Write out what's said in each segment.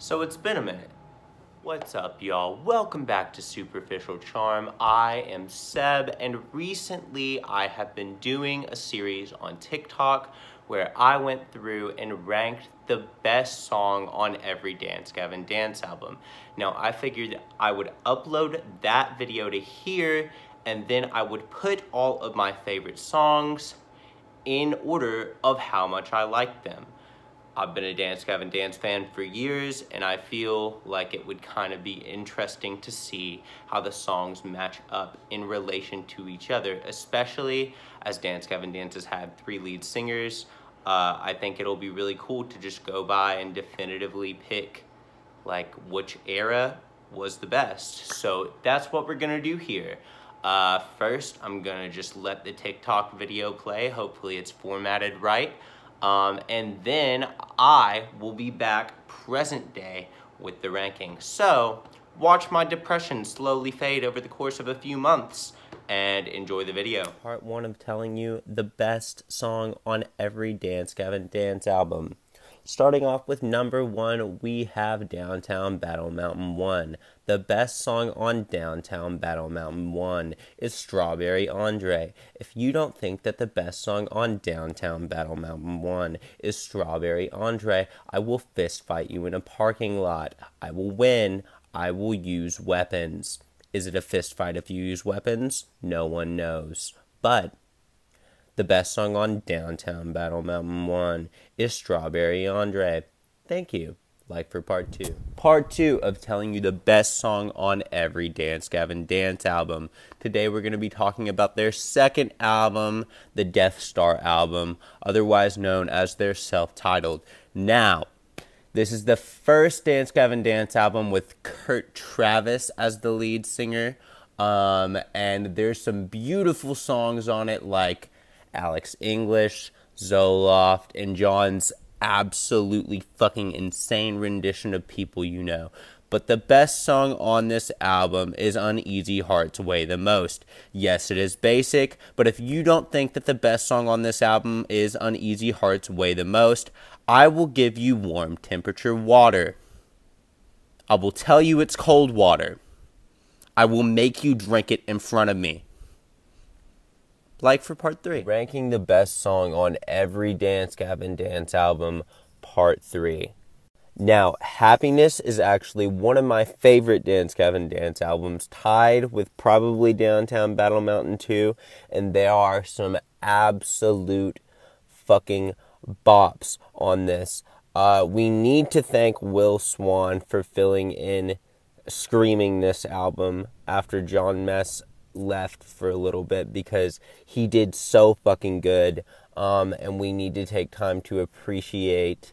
So it's been a minute. What's up, y'all? Welcome back to Superficial Charm. I am Seb, and recently I have been doing a series on TikTok where I went through and ranked the best song on every Dance Gavin Dance album. Now, I figured I would upload that video to here, and then I would put all of my favorite songs in order of how much I like them. I've been a Dance Gavin Dance fan for years, and I feel like it would kind of be interesting to see how the songs match up in relation to each other, especially as Dance Gavin Dance has had 3 lead singers. I think it'll be really cool to just go by and definitively pick like which era was the best. So that's what we're gonna do here. First, I'm gonna just let the TikTok video play. Hopefully it's formatted right. And then I will be back present day with the ranking. So watch my depression slowly fade over the course of a few months and enjoy the video. Part 1 of telling you the best song on every Dance Gavin Dance album. Starting off with number 1, we have Downtown Battle Mountain 1. The best song on Downtown Battle Mountain 1 is Strawberry Andre. If you don't think that the best song on Downtown Battle Mountain 1 is Strawberry Andre, I will fist fight you in a parking lot. I will win. I will use weapons. Is it a fist fight if you use weapons? No one knows. But the best song on Downtown Battle Mountain 1 is Strawberry Andre. Thank you. Like for part 2. Part 2 of telling you the best song on every Dance Gavin Dance album. Today we're going to be talking about their second album, the Death Star album, otherwise known as their self-titled. Now, this is the first Dance Gavin Dance album with Kurt Travis as the lead singer. And there's some beautiful songs on it like Alex English, Zoloft, and John's absolutely fucking insane rendition of People You Know. But the best song on this album is Uneasy Hearts Weigh the Most. Yes, it is basic, but if you don't think that the best song on this album is Uneasy Hearts Weigh the Most, I will give you Warm Temperature Water. I will tell you it's cold water. I will make you drink it in front of me. Like for part 3. Ranking the best song on every Dance Gavin Dance album, part 3. Now, Happiness is actually one of my favorite Dance Gavin Dance albums, tied with probably Downtown Battle Mountain 2, and there are some absolute fucking bops on this. We need to thank Will Swan for filling in Screaming this album after John Mess left for a little bit, because he did so fucking good, and we need to take time to appreciate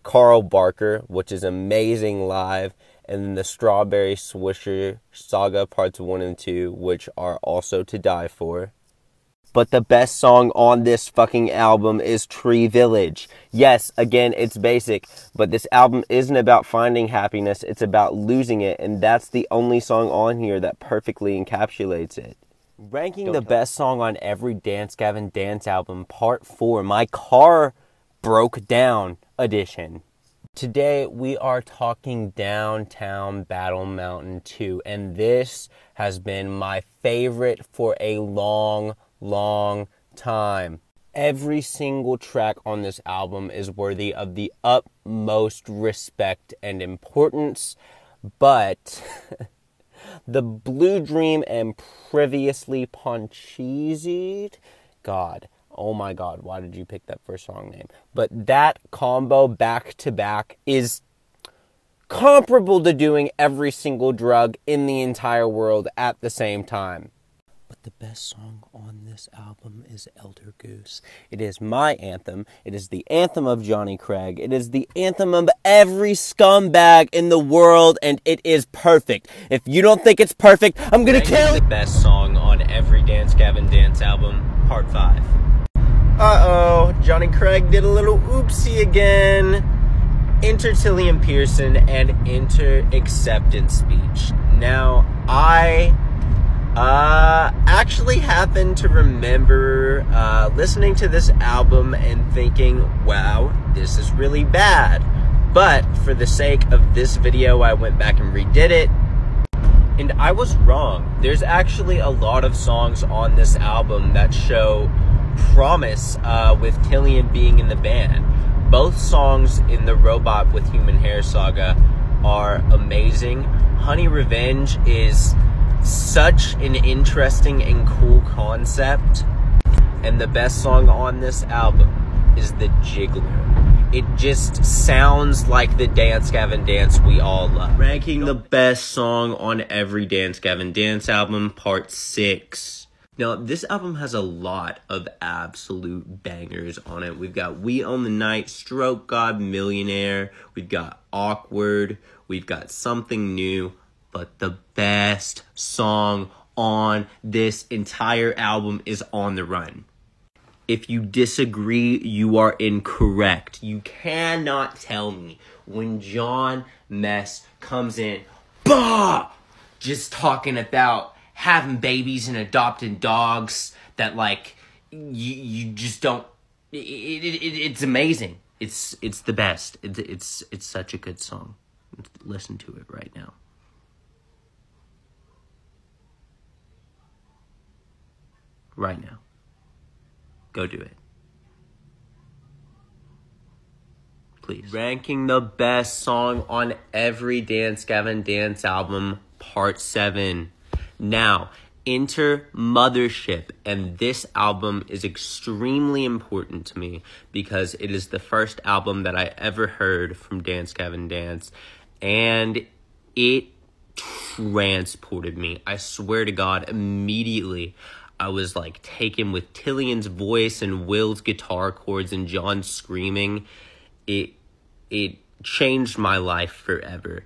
Carl Barker, which is amazing live, and then the Strawberry Swisher Saga parts 1 and 2, which are also to die for. But the best song on this fucking album is Tree Village. Yes, again, it's basic, but this album isn't about finding happiness, it's about losing it, and that's the only song on here that perfectly encapsulates it. Ranking the best song on every Dance Gavin Dance album, part 4, My Car Broke Down edition. Today, we are talking Downtown Battle Mountain 2, and this has been my favorite for a long time. Every single track on this album is worthy of the utmost respect and importance, but the Blue Dream and Previously Poncheesied, God, oh my God, why did you pick that first song name? But that combo back to back is comparable to doing every single drug in the entire world at the same time. But the best song on this album is Elder Goose. It is my anthem. It is the anthem of Johnny Craig. It is the anthem of every scumbag in the world, and it is perfect. If you don't think it's perfect, I'm gonna kill you. The best song on every Dance Gavin Dance album, part 5. Uh-oh, Johnny Craig did a little oopsie again. Enter Tillian Pearson and enter Acceptance Speech. Now, I actually happened to remember listening to this album and thinking, wow, this is really bad. But for the sake of this video, I went back and redid it. And I was wrong. There's actually a lot of songs on this album that show promise with Killian being in the band. Both songs in the Robot with Human Hair saga are amazing. Honey Revenge is such an interesting and cool concept. And the best song on this album is the Jiggler. It just sounds like the Dance Gavin Dance we all love. Ranking the best song on every Dance Gavin Dance album, part 6. Now, this album has a lot of absolute bangers on it. We've got We Own the Night, Stroke God, Millionaire. We've got Awkward. We've got Something New. But the best song on this entire album is On the Run. If you disagree, you are incorrect. You cannot tell me when John Mess comes in, bah, just talking about having babies and adopting dogs, that like you just don't. It's amazing. It's the best. It's such a good song. Listen to it right now. Right now. Go do it. Please. Ranking the best song on every Dance Gavin Dance album, part 7. Now, enter Mothership, and this album is extremely important to me because it is the first album that I ever heard from Dance Gavin Dance, and it transported me. I swear to God, immediately I was like taken with Tillian's voice and Will's guitar chords and John screaming. It changed my life forever.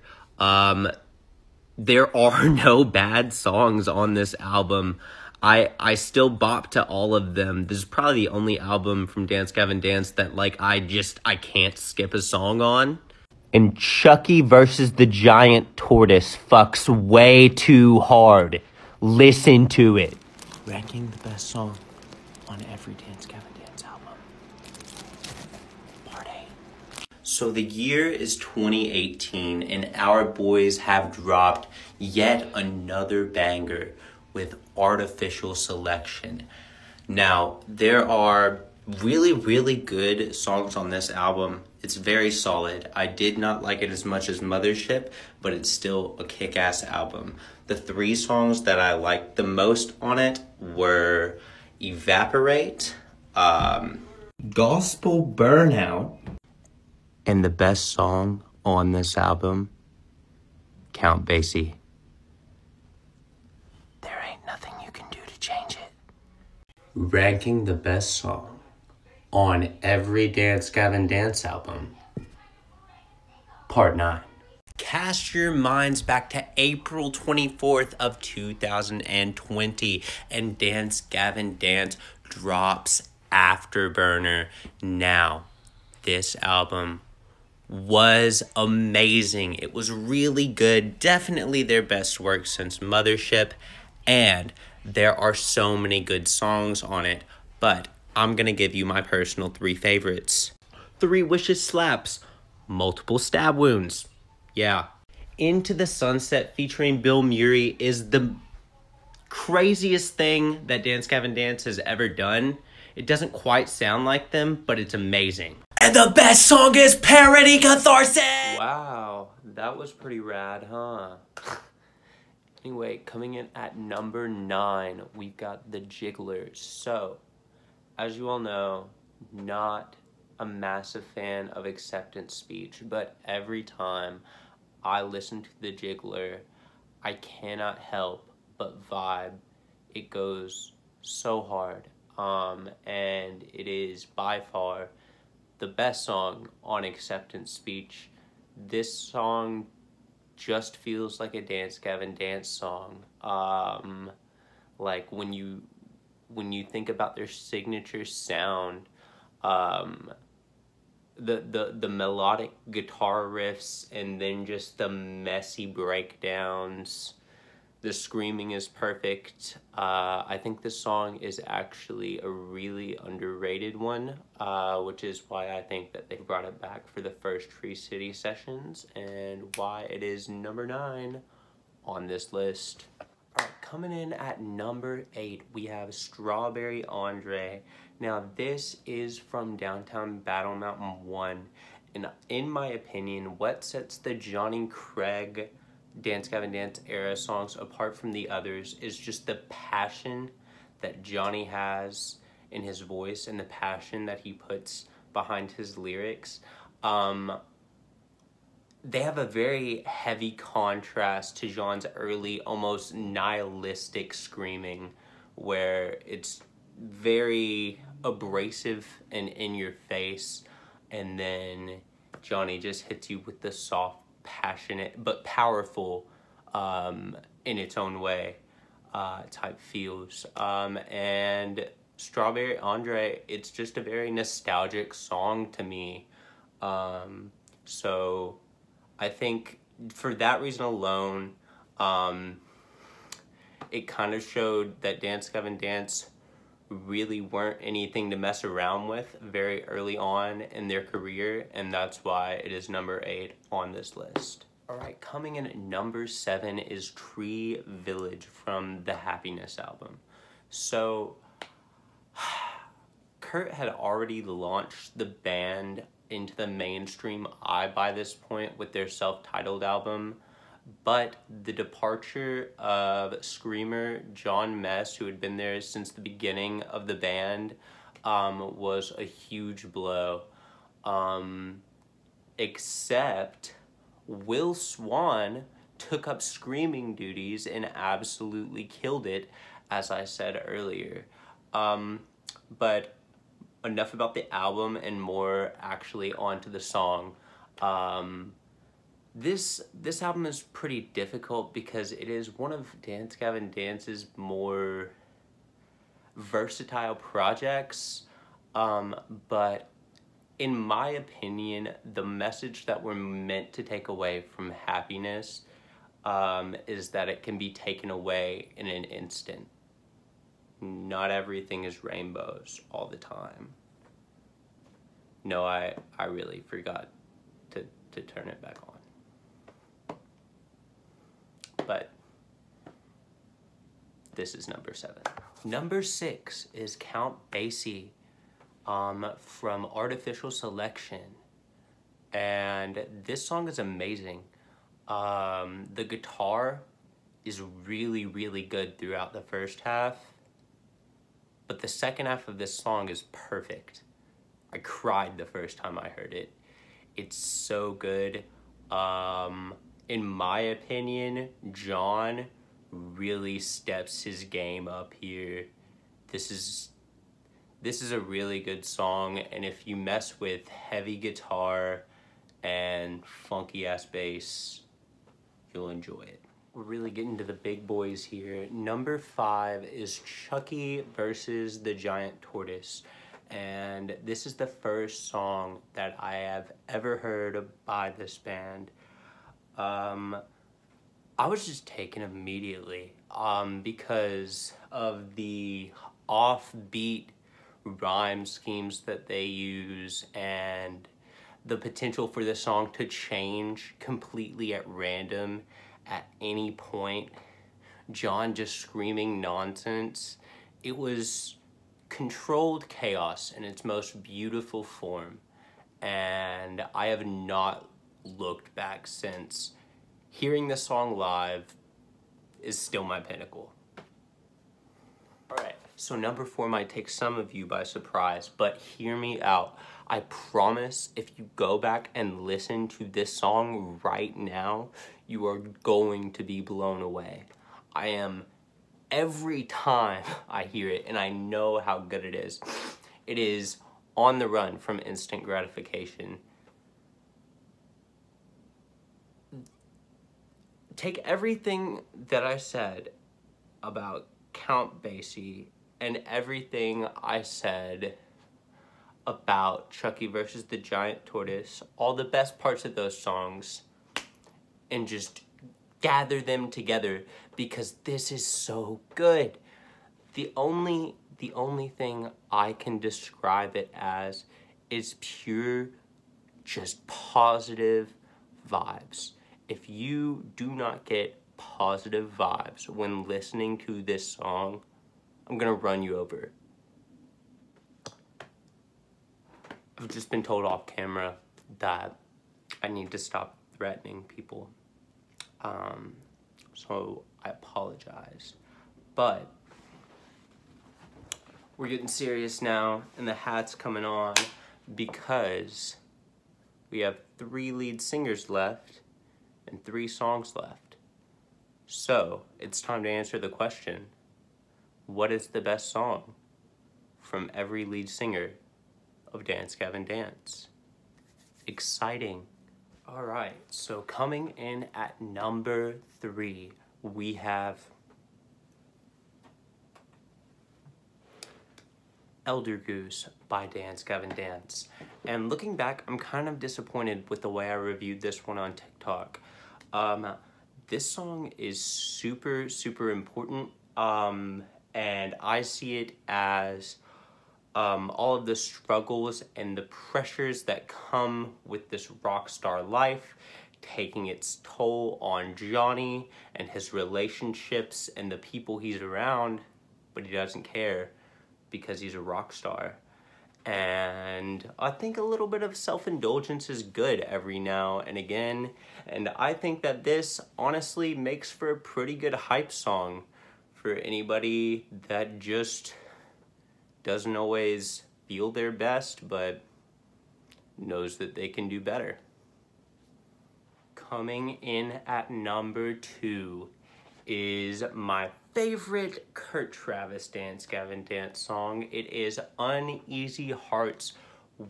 There are no bad songs on this album. I still bop to all of them. This is probably the only album from Dance Gavin Dance that like I can't skip a song on. And Chucky versus the Giant Tortoise fucks way too hard. Listen to it. Ranking the best song on every Dance Gavin Dance album. Part 8. So the year is 2018 and our boys have dropped yet another banger with Artificial Selection. Now, there are really, really good songs on this album. It's very solid. I did not like it as much as Mothership, but it's still a kick-ass album. The 3 songs that I liked the most on it were Evaporate, Gospel Burnout, and the best song on this album, Count Bassy. There ain't nothing you can do to change it. Ranking the best song on every Dance Gavin Dance album, part 9. Cast your minds back to April 24th of 2020 and Dance Gavin Dance drops Afterburner. Now, this album was amazing. It was really good. Definitely their best work since Mothership. And there are so many good songs on it. But I'm going to give you my personal 3 favorites. 3 Wishes slaps. Multiple Stab Wounds. Yeah. Into the Sunset featuring Bill Murray is the craziest thing that Dance Gavin Dance has ever done. It doesn't quite sound like them, but it's amazing. And the best song is Parody Catharsis! Wow, that was pretty rad, huh? Anyway, coming in at number 9, we've got the Jiggler. So, as you all know, not a massive fan of acceptance speech, but every time I listen to the Jiggler, I cannot help but vibe. It goes so hard, and it is by far the best song on acceptance speech. This song just feels like a Dance Gavin Dance song. Like when you think about their signature sound, the melodic guitar riffs and then just the messy breakdowns, The screaming is perfect. I think this song is actually a really underrated one, which is why I think that they brought it back for the first Tree City sessions and why it is number 9 on this list. All right, coming in at number 8, we have Strawberry Andre. Now, this is from Downtown Battle Mountain 1, and in my opinion, what sets the Johnny Craig Dance Gavin Dance era songs apart from the others is just the passion that Johnny has in his voice and the passion that he puts behind his lyrics. They have a very heavy contrast to John's early, almost nihilistic screaming, where it's very abrasive and in your face, and then Johnny just hits you with the soft, passionate, but powerful, in its own way, type feels. And Strawberry Andre, it's just a very nostalgic song to me. So I think for that reason alone, it kind of showed that Dance Gavin Dance really weren't anything to mess around with very early on in their career, and that's why it is number 8 on this list. All right, coming in at number 7 is Tree Village from the Happiness album. So Kurt had already launched the band into the mainstream eye by this point with their self-titled album, but the departure of screamer John Mess, who had been there since the beginning of the band, was a huge blow. Except Will Swan took up screaming duties and absolutely killed it, as I said earlier. But enough about the album and more actually onto the song. This album is pretty difficult because it is one of Dance Gavin Dance's more versatile projects, but in my opinion, the message that we're meant to take away from Happiness is that it can be taken away in an instant. Not everything is rainbows all the time. No, I really forgot to turn it back on. But this is number 7. Number 6 is Count Bassy from Artificial Selection. And this song is amazing. The guitar is really, really good throughout the first half. But the second half of this song is perfect. I cried the first time I heard it. It's so good. In my opinion, John really steps his game up here. This is a really good song, and if you mess with heavy guitar and funky ass bass, you'll enjoy it. We're really getting to the big boys here. Number 5 is Chucky versus the Giant Tortoise. And this is the first song that I have ever heard by this band. I was just taken immediately because of the offbeat rhyme schemes that they use and the potential for the song to change completely at random at any point. John just screaming nonsense. It was controlled chaos in its most beautiful form, and I have not looked back since. Hearing the song live is still my pinnacle. Alright, so number 4 might take some of you by surprise, but hear me out. I promise if you go back and listen to this song right now, you are going to be blown away. I am, every time I hear it, and I know how good it is. It is On the Run from Instant Gratification. Take everything that I said about Count Bassy and everything I said about Chucky versus the Giant Tortoise, all the best parts of those songs, and just gather them together because this is so good. The only thing I can describe it as is pure, just positive vibes. If you do not get positive vibes when listening to this song, I'm gonna run you over. I've just been told off camera that I need to stop threatening people. So I apologize. But we're getting serious now, and the hat's coming on because we have 3 lead singers left and 3 songs left. So it's time to answer the question, what is the best song from every lead singer of Dance Gavin Dance? Exciting. All right, so coming in at number 3, we have Elder Goose by Dance Gavin Dance. And looking back, I'm kind of disappointed with the way I reviewed this one on TikTok. This song is super, super important, and I see it as all of the struggles and the pressures that come with this rock star life taking its toll on Johnny and his relationships and the people he's around, but he doesn't care because he's a rock star. And I think a little bit of self-indulgence is good every now and again, and I think that this honestly makes for a pretty good hype song for anybody that just doesn't always feel their best, but knows that they can do better. Coming in at number 2 is my favorite Kurt Travis Dance Gavin Dance song. It is Uneasy Hearts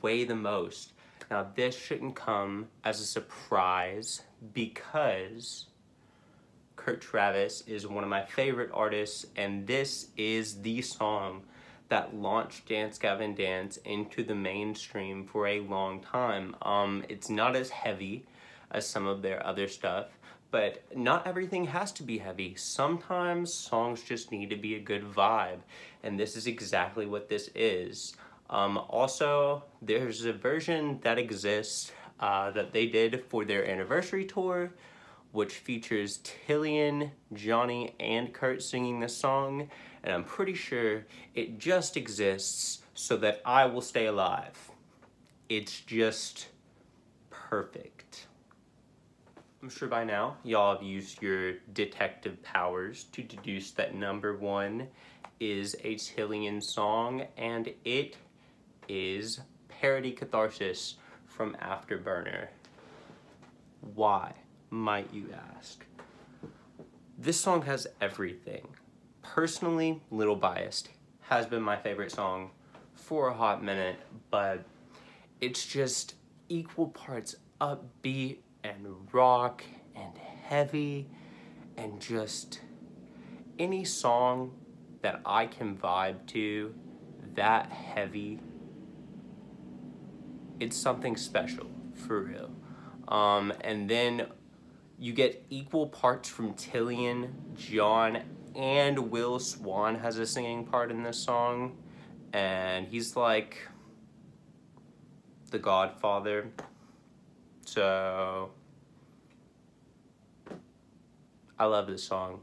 Weigh the Most. Now this shouldn't come as a surprise because Kurt Travis is one of my favorite artists, and this is the song that launched Dance Gavin Dance into the mainstream for a long time. It's not as heavy as some of their other stuff, but not everything has to be heavy. Sometimes songs just need to be a good vibe, and this is exactly what this is. Also, there's a version that exists that they did for their anniversary tour, which features Tillian, Johnny, and Kurt singing the song, and I'm pretty sure it just exists so that I will stay alive. It's just perfect. I'm sure by now y'all have used your detective powers to deduce that number 1 is a Tillian song, and it is Parody Catharsis from Afterburner. Why, might you ask? This song has everything. Personally, little biased, has been my favorite song for a hot minute, but it's just equal parts upbeat and rock and heavy, and just any song that I can vibe to that heavy, it's something special, for real. And then you get equal parts from Tillian, John, and Will Swan has a singing part in this song, and he's like the Godfather. So I love this song.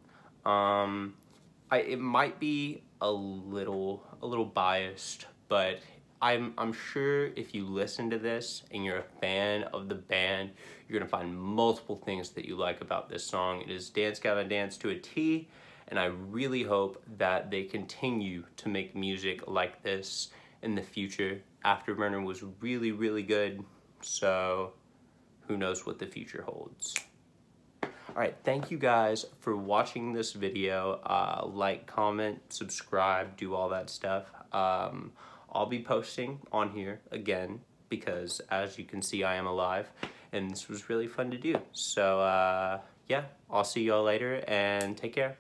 It might be a little biased, but I'm sure if you listen to this and you're a fan of the band, you're gonna find multiple things that you like about this song. It is Dance Gavin Dance to a T, and I really hope that they continue to make music like this in the future. Afterburner was really, really good, so who knows what the future holds. All right, thank you guys for watching this video. Like, comment, subscribe, do all that stuff. I'll be posting on here again because, as you can see, I am alive, and this was really fun to do. So yeah, I'll see y'all later, and take care.